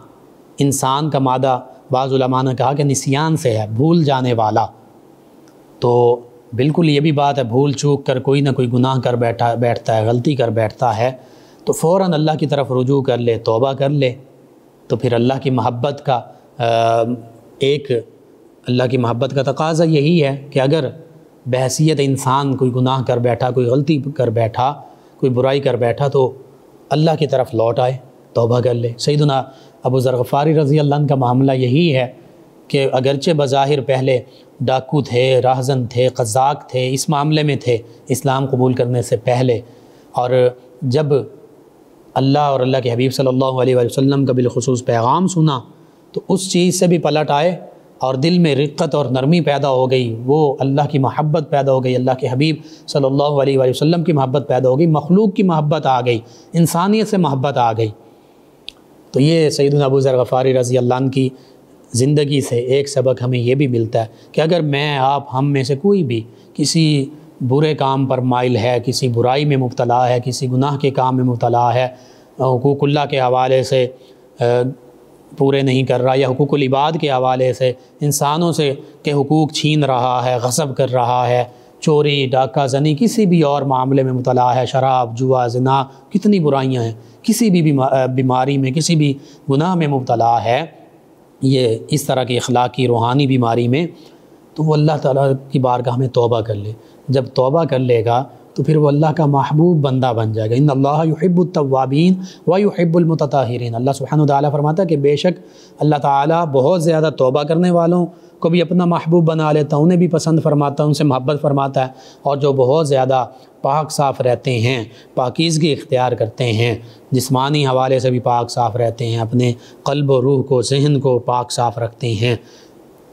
انسان کا مادہ بعض علماء نے کہا کہ نسیان سے ہے، بھول جانے والا۔ تو بالکل یہ بھی بات ہے، بھول چوک کر کوئی نہ کوئی گناہ کر بیٹھتا ہے، غلطی کر بیٹھتا ہے تو فوراً اللہ کی طرف رجوع کر لے، توبہ کر لے، تو پھر اللہ کی محبت کا اللہ کی محبت کا تقاضا یہی ہے کہ اگر بحیثیت انسان کوئی گناہ کر بیٹھا، کوئی غلطی کر بیٹھا، کوئی برائی کر بیٹھا تو اللہ کی طرف لوٹ آئے، توبہ کر لے۔ سیدنا ابو ذر غفاری رضی اللہ عنہ کا معاملہ یہی ہے کہ اگرچہ بظاہر پہلے ڈاکو تھے، راہزن تھے، قزاق تھے، اس معاملے میں تھے اسلام قبول کرنے سے پہلے، اور جب اللہ اور اللہ کے حبیب صلی اللہ علیہ وسلم کا بالخصوص پیغام سنا تو اس چیز سے بھی پلٹ آئے اور دل میں رقت اور نرمی پیدا ہو گئی، وہ اللہ کی محبت پیدا ہو گئی، اللہ کے حبیب صلی اللہ علیہ وسلم کی محبت پیدا ہو گئی، مخلوق کی محبت آ گئی، انسانیت سے محبت آ گئی۔ تو یہ سیدنا ابو ذر غفاری رضی اللہ عنہ کی زندگی سے ایک سبق ہمیں یہ بھی ملتا ہے کہ اگر میں، آپ، ہم میں سے کوئی بھی کسی برے کام پر مائل ہے، کسی برائی میں مبتلا ہے، کسی گناہ کے کام میں مبتلا ہے، حقوق اللہ کے حوالے سے پورے نہیں کر رہا، یا حقوق العباد کے حوالے سے انسانوں سے کے حقوق چھین رہا ہے، غصب کر رہا ہے، چوری، ڈاکہ زنی، کسی بھی اور معاملے میں مبتلا ہے، شراب، جوا، زنا، کتنی برائیاں ہیں، کسی بھی بیماری میں، کسی بھی گناہ میں مبتلا ہے، یہ اس طرح کی اخلاقی روحانی بیماری میں، تو وہ اللہ تعالیٰ کی بارگاہ میں توبہ کر لے۔ جب توبہ کر لے گا تو پھر وہ اللہ کا محبوب بندہ بن جائے گا۔ ان اللہ یحب التوابین ویحب المتطہرین، اللہ سبحانہ وتعالیٰ فرماتا ہے کہ بے شک اللہ تعالیٰ بہت زیادہ توبہ کرنے والوں کو بھی اپنا محبوب بنا لیتا، انہیں بھی پسند فرماتا، ان سے محبت فرماتا ہے، اور جو بہت زیادہ پاک صاف رہتے ہیں، پاکیزگی اختیار کرتے ہیں، جسمانی حوالے سے بھی پاک صاف رہتے ہیں، اپنے قلب و روح کو، ذہن کو پاک صاف رکھتے ہیں،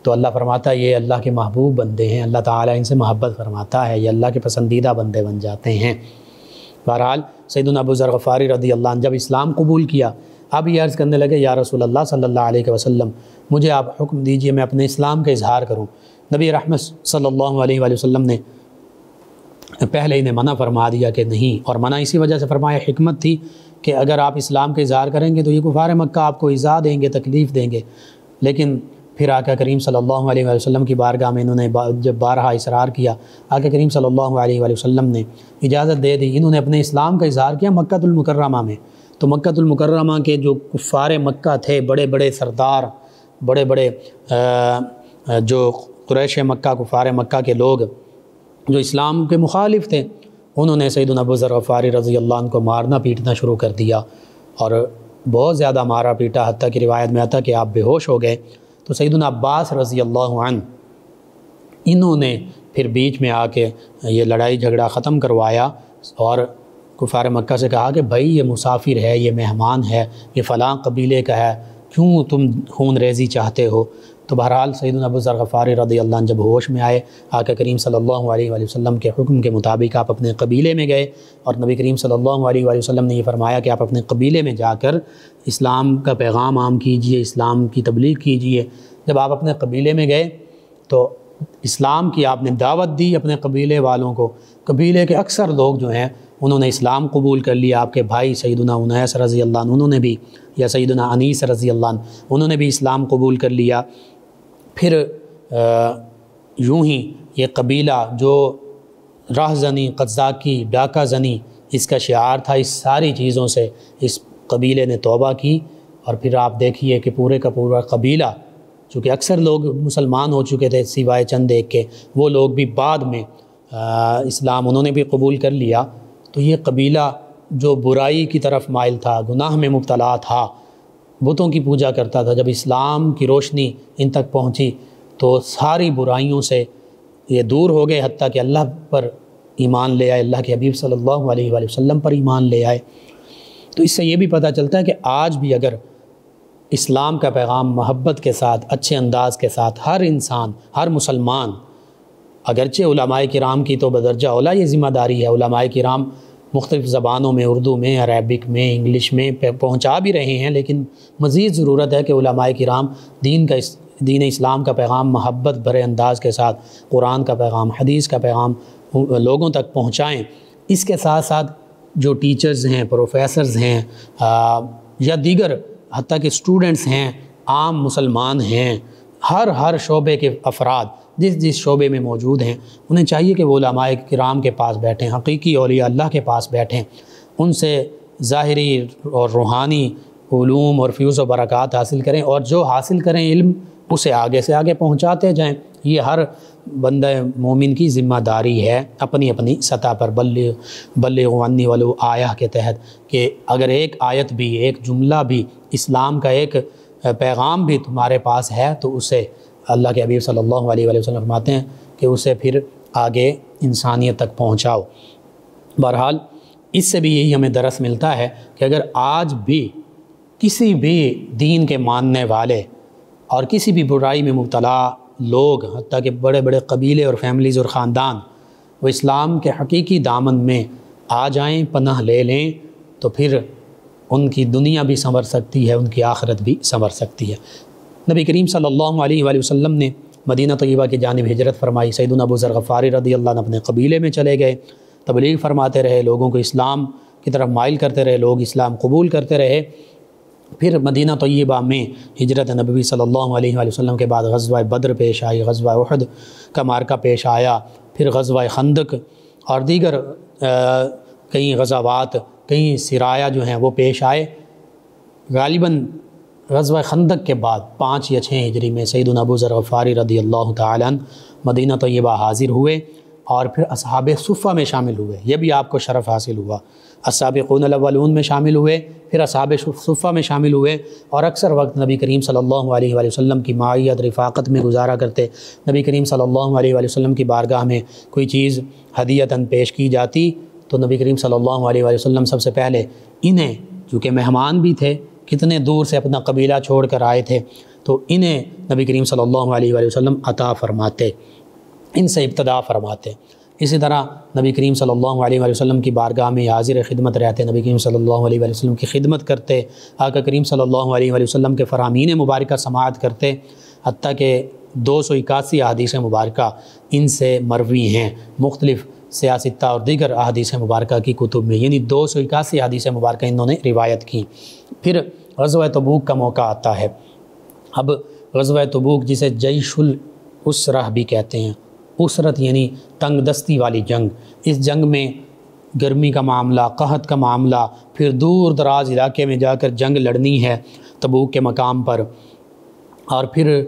تو اللہ فرماتا ہے یہ اللہ کے محبوب بندے ہیں، اللہ تعالیٰ ان سے محبت فرماتا ہے، یہ اللہ کے پسندیدہ بندے بن جاتے ہیں۔ بہرحال سیدنا ابو ذر غفاری رضی اللہ عنہ جب اسلام قبول کیا، اب یہ عرض کرنے لگے یا رسول اللہ صلی اللہ علیہ وسلم، مجھے آپ حکم دیجئے میں اپنے اسلام کا اظہار کروں۔ نبی رحمت صلی اللہ علیہ وآلہ وسلم نے پہلے انہیں منع فرما دیا کہ نہیں، اور منع اسی وجہ سے فرمایا، حکمت تھی کہ اگر آپ اسلام کا اظہار کریں گے تو یہ کفار مکہ آپ کو ایذا دیں گے، تکلیف دیں گے، لیکن پھر آقا کریم صلی اللہ علیہ وآلہ وسلم کی بارگاہ میں انہوں نے جب بارہا اصرار کیا، آقا کریم صلی اللہ علیہ وآلہ وسلم نے اجازت دے دی، انہوں نے اپنے اسلام کا اظہار کیا مکۃ المکرمہ میں۔ تو مکۃ المکرمہ کے جو کفار مکہ تھے، بڑے بڑے سردار، بڑے بڑے جو قریش مکہ، کفار مکہ کے لوگ جو اسلام کے مخالف تھے، انہوں نے سیدنا ابو ذر غفاری رضی اللہ عنہ کو مارنا پیٹنا شروع کر دیا، اور بہت زیادہ مارا پیٹا، حتیٰ کہ روایت میں آتا کہ آپ بے ہوش ہو گئے۔ تو سیدنا عباس رضی اللہ عنہ انہوں نے پھر بیچ میں آ کے یہ لڑائی جھگڑا ختم کروایا، اور کفار مکہ سے کہا کہ بھائی یہ مسافر ہے، یہ مہمان ہے، یہ فلاں قبیلے کا ہے، کیوں تم خون ریزی چاہتے ہو؟ تو بہرحال سیدنا ابو ذر غفاری رضی اللہ عنہ جب ہوش میں آئے، آقا کریم صلی اللہ علیہ وآلہ وسلم کے حکم کے مطابق آپ اپنے قبیلے میں گئے، اور نبی کریم صلی اللہ علیہ وآلہ وسلم نے یہ فرمایا کہ آپ اپنے قبیلے میں جا کر اسلام کا پیغام عام کیجئے، اسلام کی تبلیغ کیجئے۔ جب آپ اپنے قبیلے میں گئے تو اسلام کی آپ نے دعوت دی اپنے قبیلے والوں کو، قبیلے کے اکثر لوگ جو ہیں انہوں نے اسلام قبول کر لیا، آپ کے بھائی سیدنا انیس رضی اللہ عنہ انہوں نے بھی، یا سیدنا انیس رضی اللہ عنہ انہوں نے بھی اسلام قبول کر لیا۔ پھر یوں ہی یہ قبیلہ جو راہ زنی، قذاقی، ڈاکہ زنی اس کا شعار تھا، اس ساری چیزوں سے اس قبیلے نے توبہ کی، اور پھر آپ دیکھیے کہ پورے کا پورا قبیلہ، چونکہ اکثر لوگ مسلمان ہو چکے تھے سوائے چند ایک کے، وہ لوگ بھی بعد میں اسلام انہوں نے بھی قبول کر لیا۔ تو یہ قبیلہ جو برائی کی طرف مائل تھا، گناہ میں مبتلا تھا، بتوں کی پوجا کرتا تھا، جب اسلام کی روشنی ان تک پہنچی تو ساری برائیوں سے یہ دور ہو گئے، حتیٰ کہ اللہ پر ایمان لے آئے، اللہ کے حبیب صلی اللہ علیہ وآلہ وسلم پر ایمان لے آئے۔ تو اس سے یہ بھی پتہ چلتا ہے کہ آج بھی اگر اسلام کا پیغام محبت کے ساتھ، اچھے انداز کے ساتھ ہر انسان، ہر مسلمان، اگرچہ علماء کرام کی تو بدرجہ اولا یہ ذمہ داری ہے، علماء کرام مختلف زبانوں میں، اردو میں، عربک میں، انگلش میں پہنچا بھی رہے ہیں، لیکن مزید ضرورت ہے کہ علماء کرام دین اسلام کا پیغام محبت بھرے انداز کے ساتھ، قرآن کا پیغام، حدیث کا پیغام لوگوں تک پہنچائیں۔ اس کے ساتھ ساتھ جو ٹیچرز ہیں، پروفیسرز ہیں، یا دیگر حتیٰ کہ اسٹوڈنٹس ہیں، عام مسلمان ہیں، ہر شعبے کے افراد جس شعبے میں موجود ہیں، انہیں چاہیے کہ وہ علماء کرام کے پاس بیٹھیں، حقیقی اولیاء اللہ کے پاس بیٹھیں، ان سے ظاہری اور روحانی علوم اور فیوز و برکات حاصل کریں، اور جو حاصل کریں علم اسے آگے سے آگے پہنچاتے جائیں۔ یہ ہر بندہ مومن کی ذمہ داری ہے اپنی اپنی سطح پر، بلغوا عنی ولو آیہ کے تحت، کہ اگر ایک آیت بھی، ایک جملہ بھی، اسلام کا ایک پیغام بھی تمہارے پاس ہے تو اسے اللہ کے حبیب صلی اللہ علیہ وآلہ وسلم فرماتے ہیں کہ اسے پھر آگے انسانیت تک پہنچاؤ۔ بہرحال اس سے بھی یہی ہمیں درس ملتا ہے کہ اگر آج بھی کسی بھی دین کے ماننے والے اور کسی بھی برائی میں مبتلا لوگ، حتیٰ کہ بڑے بڑے قبیلے اور فیملیز اور خاندان، وہ اسلام کے حقیقی دامن میں آ جائیں، پناہ لے لیں، تو پھر ان کی دنیا بھی سنور سکتی ہے، ان کی آخرت بھی سنور سکتی ہے۔ نبی کریم صلی اللہ علیہ وآلہ وسلم نے مدینہ طیبہ کی جانب ہجرت فرمائی، سیدنا ابو ذر غفاری رضی اللہ عنہ اپنے قبیلے میں چلے گئے، تبلیغ فرماتے رہے، لوگوں کو اسلام کی طرف مائل کرتے رہے، لوگ اسلام قبول کرتے رہے۔ پھر مدینہ طیبہ میں ہجرت نبوی صلی اللہ علیہ وآلہ وسلم کے بعد غزوہ بدر پیش آئی، غزوہ احد کا معرکہ پیش آیا، پھر غزوہ خندق اور دیگر کئی غزوات، کئی سرایا جو ہیں وہ پیش آئے۔ غالباً غزوہ خندق کے بعد 5 یا 6 ہجری میں سیدنا ابو ذر غفاری رضی اللہ تعالیٰ عنہ مدینہ طیبہ حاضر ہوئے، اور پھر اصحاب صفہ میں شامل ہوئے۔ یہ بھی آپ کو شرف حاصل ہوا، السابقون الاولون میں شامل ہوئے، پھر اصحاب صفہ میں شامل ہوئے، اور اکثر وقت نبی کریم صلی اللہ علیہ وآلہ وسلم کی معیت رفاقت میں گزارا کرتے۔ نبی کریم صلی اللہ علیہ وآلہ وسلم کی بارگاہ میں کوئی چیز ہدیتاً پیش کی جاتی تو نبی کریم صلی اللہ علیہ وآلہ وسلم سب سے پہلے انہیں، چونکہ مہمان بھی تھے، کتنے دور سے اپنا قبیلہ چھوڑ کر آئے تھے، تو انہیں نبی کریم صلی اللہ علیہ وآلہ وسلم عطا فرماتے، ان سے ابتدا فرماتے۔ اسی طرح نبی کریم صلی اللہ علیہ وآلہ وسلم کی بارگاہ میں حاضر خدمت رہتے، نبی کریم صلی اللہ علیہ وآلہ وسلم کی خدمت کرتے، آقا کریم صلی اللہ علیہ وآلہ وسلم کے فرامین مبارکہ سماعت کرتے، حتیٰ کہ 281 احادیث مبارکہ ان سے مروی ہیں مختلف سیاستہ اور دیگر احادیث مبارکہ کی کتب میں، یعنی 281 احادیث مبارکہ انہوں نے روایت کی۔ پھر غزوہ تبوک کا موقع آتا ہے۔ اب غزوہ تبوک جسے جیش الاسرہ بھی کہتے ہیں، اسرت یعنی تنگ دستی والی جنگ، اس جنگ میں گرمی کا معاملہ، قحط کا معاملہ، پھر دور دراز علاقے میں جا کر جنگ لڑنی ہے تبوک کے مقام پر، اور پھر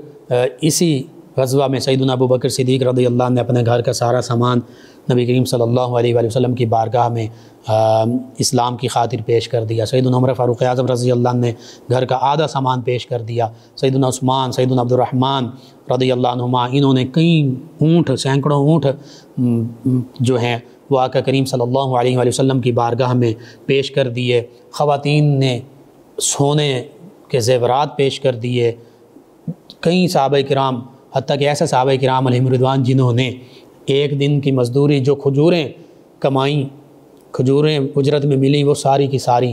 اسی غزوہ میں سیدنا ابو بکر صدیق رضی اللہ عنہ نے اپنے گھر کا سارا سامان نبی کریم صلی اللہ علیہ وآلہ وسلم کی بارگاہ میں اسلام کی خاطر پیش کر دیا۔ سیدنا عمر فاروق اعظم رضی اللہ عنہ نے گھر کا آدھا سامان پیش کر دیا۔ سیدنا عثمان، سیدنا عبد الرحمن رضی اللہ عنہما، انہوں نے کئی اونٹ، سینکڑوں اونٹ جو ہیں وہ آقا کریم صلی اللہ علیہ وآلہ وسلم کی بارگاہ میں پیش کر دیے۔ خواتین نے سونے کے زیورات پیش کر دیے۔ کئی صحابہ کرام، حتیٰ کہ ایسے صحابہ کرام علیہم رضوان جنہوں نے ایک دن کی مزدوری جو کھجوریں کمائیں، کھجوریں اجرت میں ملیں، وہ ساری کی ساری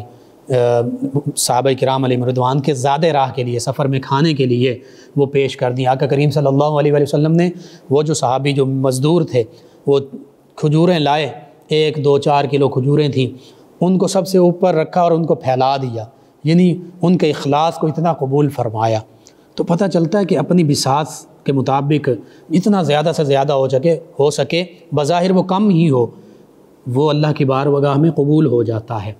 صحابہ کرام علیہم رضوان کے زیادہ راہ کے لیے، سفر میں کھانے کے لیے وہ پیش کر دیں۔ آقا کریم صلی اللہ علیہ وآلہ وسلم نے وہ جو صحابی جو مزدور تھے وہ کھجوریں لائے، 1 2 4 کلو کھجوریں تھیں، ان کو سب سے اوپر رکھا اور ان کو پھیلا دیا، یعنی ان کے اخلاص کو اتنا قبول فرمایا۔ تو پتہ چلتا ہے کہ اپنی بساط کے مطابق جتنا زیادہ سے زیادہ ہو سکے، بظاہر وہ کم ہی ہو، وہ اللہ کی بارگاہ میں قبول ہو جاتا ہے۔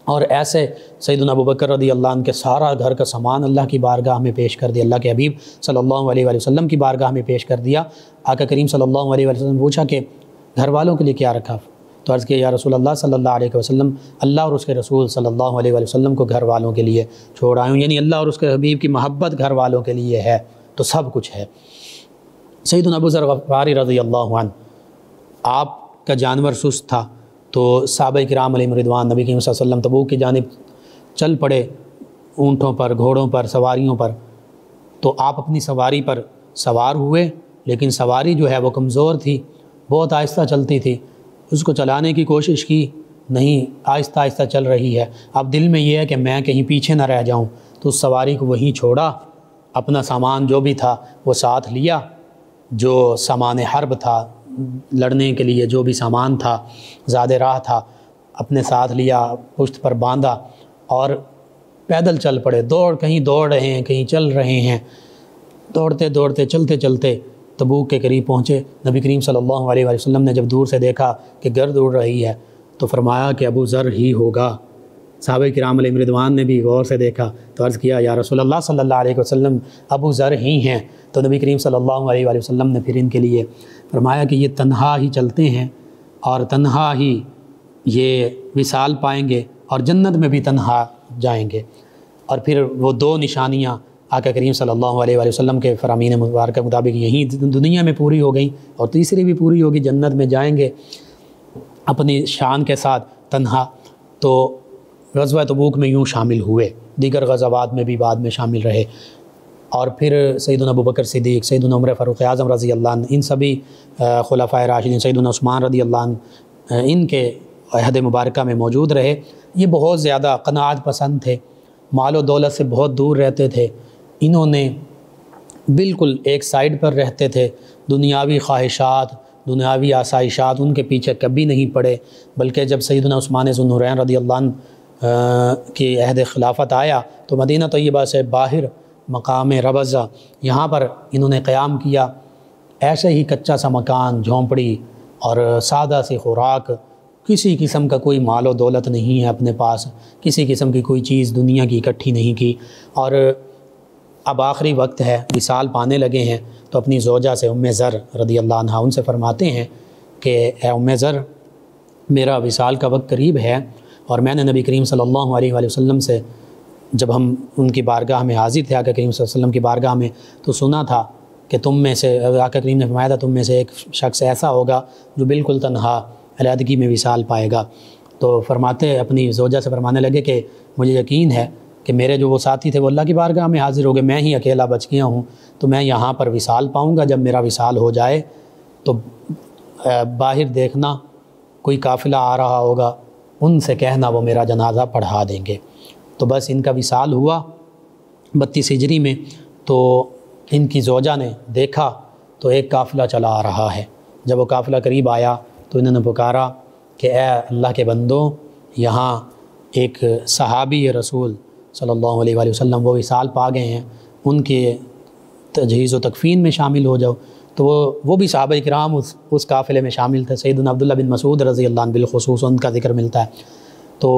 اور ایسے سیدنا ابو بکر رضی اللہ عنہ کے سارا گھر کا سامان اللہ کی بارگاہ میں پیش کر دیا، اللہ کے حبیب صلی اللہ علیہ وآلہ وسلم کی بارگاہ میں پیش کر دیا۔ آقا کریم صلی اللہ علیہ وآلہ وسلم نے پوچھا کہ گھر والوں کے لیے کیا رکھا؟ تو عرض کیا یا رسول اللہ صلی اللہ علیہ وسلم، اللہ اور اس کے رسول صلی اللہ علیہ وآلہ وسلم کو گھر والوں کے لیے چھوڑ آئے ہوں، یعنی اللہ اور اس کے حبیب کی محبت گھر والوں کے لیے ہے تو سب کچھ ہے۔ سیدنا ابو ذر غفاری رضی اللہ عنہ، آپ کا جانور سست تھا تو صحابہ کرام علیہم رضوان نبی کریم صلی اللہ علیہ وسلم تبوک کی جانب چل پڑے، اونٹوں پر، گھوڑوں پر، سواریوں پر، تو آپ اپنی سواری پر سوار ہوئے، لیکن سواری جو ہے وہ کمزور تھی، بہت آہستہ چلتی تھی، اس کو چلانے کی کوشش کی، نہیں، آہستہ آہستہ چل رہی ہے۔ اب دل میں یہ ہے کہ میں کہیں پیچھے نہ رہ جاؤں، تو اس سواری کو وہیں چھوڑا، اپنا سامان جو بھی تھا وہ ساتھ لیا، جو سامان حرب تھا، لڑنے کے لیے جو بھی سامان تھا، زیادہ راہ تھا، اپنے ساتھ لیا، پشت پر باندھا اور پیدل چل پڑے۔ کہیں دوڑ رہے ہیں، کہیں چل رہے ہیں، دوڑتے دوڑتے چلتے چلتے تبوک کے قریب پہنچے۔ نبی کریم صلی اللہ علیہ وآلہ وسلم نے جب دور سے دیکھا کہ گرد اڑ رہی ہے تو فرمایا کہ ابو ذر ہی ہوگا۔ صحابہ کرام علیہ رضوان نے بھی غور سے دیکھا تو عرض کیا یا رسول اللہ صلی اللہ علیہ وسلم، ابو ذر ہی ہیں۔ تو نبی کریم صلی اللہ علیہ وآلہ وسلم نے پھر ان کے لیے فرمایا کہ یہ تنہا ہی چلتے ہیں اور تنہا ہی یہ وصال پائیں گے اور جنت میں بھی تنہا جائیں گے۔ اور پھر وہ 2 نشانیاں آقا کریم صلی اللہ علیہ وآلہ وسلم کے فرامین مبارک کے مطابق یہیں دنیا میں پوری ہو گئیں، اور تیسری بھی پوری ہوگی، جنت میں جائیں گے اپنی شان کے ساتھ تنہا۔ تو غزوہ تبوک میں یوں شامل ہوئے، دیگر غزوات میں بھی بعد میں شامل رہے۔ اور پھر سیدنا ابو بکر صدیق، سیدنا عمر فاروق اعظم رضی اللہ عنہ، ان سبھی خلفائے راشدین، سیدنا عثمان رضی اللہ عنہ، ان کے عہد مبارکہ میں موجود رہے۔ یہ بہت زیادہ قناعت پسند تھے، مال و دولت سے بہت دور رہتے تھے، انہوں نے بالکل ایک سائیڈ پر رہتے تھے، دنیاوی خواہشات، دنیاوی آسائشات ان کے پیچھے کبھی نہیں پڑے، بلکہ جب سیدنا عثمان ذو النورین رضی اللہ عنہ کی عہد خلافت آیا تو مدینہ طیبہ سے باہر مقام ربضہ یہاں پر انہوں نے قیام کیا، ایسے ہی کچا سا مکان، جھونپڑی اور سادہ سی خوراک، کسی قسم کا کوئی مال و دولت نہیں ہے اپنے پاس، کسی قسم کی کوئی چیز دنیا کی اکٹھی نہیں کی، اور اب آخری وقت ہے، وصال پانے لگے ہیں، تو اپنی زوجہ سے ام ذر رضی اللہ عنہا ان سے فرماتے ہیں کہ اے ام ذر، میرا وصال کا وقت قریب ہے، اور میں نے نبی کریم صلی اللہ علیہ وآلہ وسلم سے جب ہم ان کی بارگاہ میں حاضر تھے، آقا کریم صلی اللہ علیہ وسلم کی بارگاہ میں، تو سنا تھا کہ تم میں سے، آقا کریم نے فرمایا تھا تم میں سے ایک شخص ایسا ہوگا جو بالکل تنہا علیحدگی میں وصال پائے گا۔ تو فرماتے اپنی زوجہ سے فرمانے لگے کہ مجھے یقین ہے کہ میرے جو وہ ساتھی تھے وہ اللہ کی بارگاہ میں حاضر ہو گئے، میں ہی اکیلا بچ گیا ہوں، تو میں یہاں پر وصال پاؤں گا۔ جب میرا وصال ہو جائے تو باہر دیکھنا کوئی قافلہ آ رہا ہوگا، ان سے کہنا وہ میرا جنازہ پڑھا دیں گے۔ تو بس ان کا وصال ہوا 32 ہجری میں، تو ان کی زوجہ نے دیکھا تو ایک قافلہ چلا آ رہا ہے۔ جب وہ قافلہ قریب آیا تو انہوں نے پکارا کہ اے اللہ کے بندوں، یہاں ایک صحابی رسول صلی اللہ علیہ وآلہ وسلم وہ وصال پا گئے ہیں، ان کے تجہیز و تکفین میں شامل ہو جاؤ۔ تو وہ بھی صحابہ کرام اس قافلے میں شامل تھے۔ سیدنا عبداللہ بن مسعود رضی اللہ عنہ بالخصوص ان کا ذکر ملتا ہے۔ تو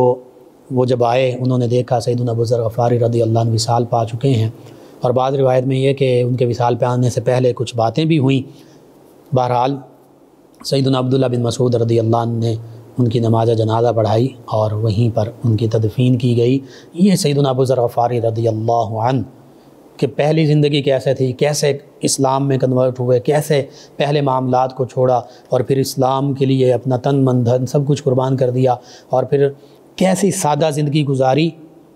وہ جب آئے انہوں نے دیکھا سیدنا ابو ذر غفاری رضی اللہ عنہ وصال پا چکے ہیں، اور بعض روایت میں یہ کہ ان کے وصال پہ آنے سے پہلے کچھ باتیں بھی ہوئیں۔ بہرحال سیدنا عبداللہ بن مسعود رضی اللہ عنہ نے ان کی نماز جنازہ پڑھائی اور وہیں پر ان کی تدفین کی گئی۔ یہ سیدنا ابو ذر غفاری رضی اللہ عنہ کہ پہلی زندگی کیسے تھی، کیسے اسلام میں کنورٹ ہوئے، کیسے پہلے معاملات کو چھوڑا اور پھر اسلام کے لیے اپنا تن من دھن سب کچھ قربان کر دیا، اور پھر کیسی سادہ زندگی گزاری،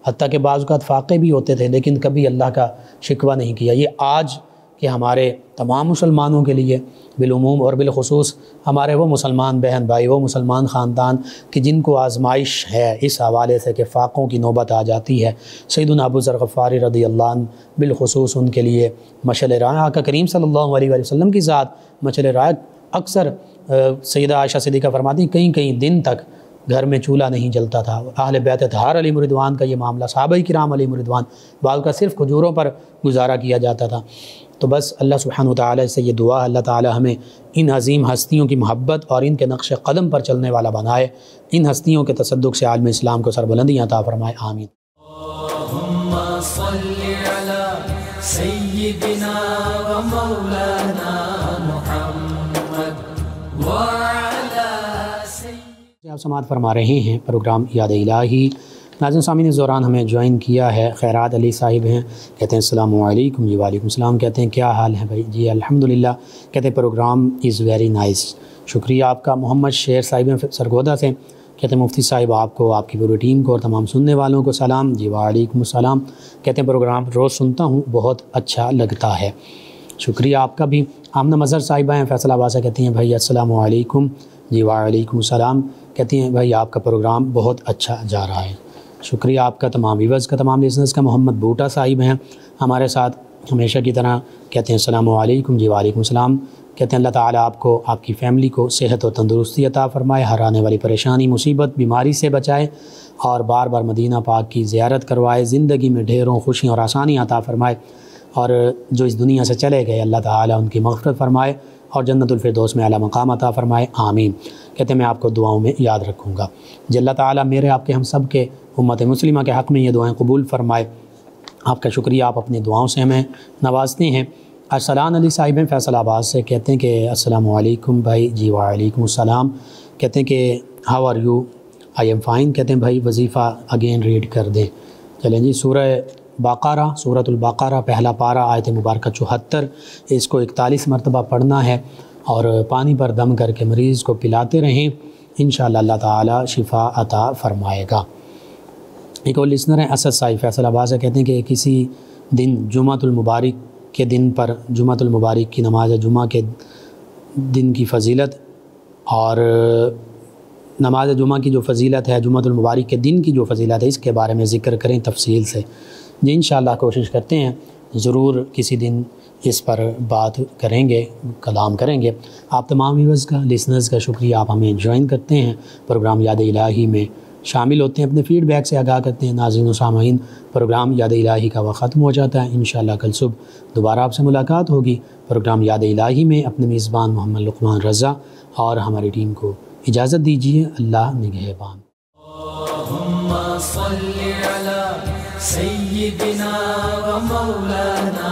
حتیٰ کہ بعض اوقات فاقے بھی ہوتے تھے لیکن کبھی اللہ کا شکوہ نہیں کیا۔ یہ آج کہ ہمارے تمام مسلمانوں کے لیے بالعموم اور بالخصوص ہمارے وہ مسلمان بہن بھائی، وہ مسلمان خاندان کہ جن کو آزمائش ہے اس حوالے سے کہ فاقوں کی نوبت آ جاتی ہے، سیدنا ابو ذر غفاری رضی اللہ عنہ بالخصوص ان کے لیے مشعل راہ، آقا کریم صلی اللہ علیہ وسلم کی ذات مشعل راہ۔ اکثر سیدہ عائشہ صدیقہ فرماتی کئی کئی دن تک گھر میں چولہا نہیں جلتا تھا۔ اہل بیت اطہار علیہ رضوان کا یہ معاملہ، صحابہ کرام علیہ رضوان، بعض کا صرف کھجوروں پر گزارا کیا جاتا تھا۔ تو بس اللہ سبحانہ وتعالی سے یہ دعا، اللہ تعالی ہمیں ان عظیم ہستیوں کی محبت اور ان کے نقش قدم پر چلنے والا بنائے، ان ہستیوں کے تصدق سے عالم اسلام کو سربلندیاں عطا فرمائے، آمین۔ اللہم صلی علی سیدنا و مولانا محمد وعلی آپ سماعت فرما رہے ہیں پروگرام یاد الہی۔ ناظرین سامعین اس دوران ہمیں جوائن کیا ہے خیرات علی صاحب ہیں، کہتے ہیں السلام علیکم۔ جی وعلیکم السلام۔ کہتے ہیں کیا حال ہے بھائی؟ جی الحمدللہ۔ کہتے ہیں پروگرام از ویری نائس، شکریہ آپ کا۔ محمد شیر صاحب ہیں سرگودا سے، کہتے ہیں مفتی صاحب آپ کو، آپ کی پوری ٹیم کو اور تمام سننے والوں کو سلام۔ جی وعلیکم السلام۔ کہتے ہیں پروگرام روز سنتا ہوں، بہت اچھا لگتا ہے، شکریہ آپ کا بھی۔ آمنہ مظہر صاحبہ ہیں فیصل آباد سے، کہتی ہیں بھائی السلام علیکم۔ جی وعلیکم السلام۔ کہتی ہیں بھائی آپ کا پروگرام بہت اچھا جا رہا ہے، شکریہ آپ کا، تمام ویورز کا، تمام لسنرز کا۔ محمد بوٹا صاحب ہیں ہمارے ساتھ ہمیشہ کی طرح، کہتے ہیں السلام علیکم۔ جی وعلیکم السلام۔ کہتے ہیں اللہ تعالیٰ آپ کو، آپ کی فیملی کو صحت و تندرستی عطا فرمائے، ہر آنے والی پریشانی مصیبت بیماری سے بچائے، اور بار بار مدینہ پاک کی زیارت کروائے، زندگی میں ڈھیروں خوشیاں اور آسانی عطا فرمائے، اور جو اس دنیا سے چلے گئے اللہ تعالیٰ ان کی مغفرت فرمائے اور جنت الفردوس میں اعلیٰ مقام عطا فرمائے، آمین۔ کہتے ہیں میں آپ کو دعاؤں میں یاد رکھوں گا۔ جی اللہ تعالیٰ میرے آپ کے ہم سب کے امت مسلمہ کے حق میں یہ دعائیں قبول فرمائے۔ آپ کا شکریہ، آپ اپنی دعاؤں سے ہمیں نوازتے ہیں۔ ارسلان علی صاحب ہیں فیصل آباد سے، کہتے ہیں کہ السلام علیکم بھائی۔ جی وعلیکم السلام۔ کہتے ہیں کہ how are you? I am fine. کہتے ہیں بھائی وظیفہ اگین ریڈ کر دیں۔ چلیں جی، سورہ بقرہ، سورۃ البقرہ، پہلا پارہ، آیت مبارکہ 74، اس کو 41 مرتبہ پڑھنا ہے، اور پانی پر دم کر کے مریض کو پلاتے رہیں، انشاءاللہ اللہ تعالیٰ شفا عطا فرمائے گا۔ ایک اور لسنر ہیں اسد صاحب فیصل آباد سے، کہتے ہیں کہ کسی دن جمعۃ المبارک کے دن پر، جمعۃ المبارک کی نماز جمعہ کے دن کی فضیلت اور نماز جمعہ کی جو فضیلت ہے، جمعۃ المبارک کے دن کی جو فضیلت ہے، اس کے بارے میں ذکر کریں تفصیل سے۔ جی انشاءاللہ کوشش کرتے ہیں، ضرور کسی دن اس پر بات کریں گے، کلام کریں گے۔ آپ تمام ویورز کا، لسنرز کا شکریہ، آپ ہمیں جوائن کرتے ہیں، پروگرام یاد الہی میں شامل ہوتے ہیں، اپنے فیڈ بیک سے آگاہ کرتے ہیں۔ ناظرین و سامعین، پروگرام یاد الہی کا وقت ختم ہو جاتا ہے، انشاءاللہ کل صبح دوبارہ آپ سے ملاقات ہوگی پروگرام یاد الہی میں۔ اپنے میزبان محمد لقمان رضا اور ہماری ٹیم کو اجازت دیجیے، اللہ نگہبان۔ اللہم صلی علی سیدنا و مولانا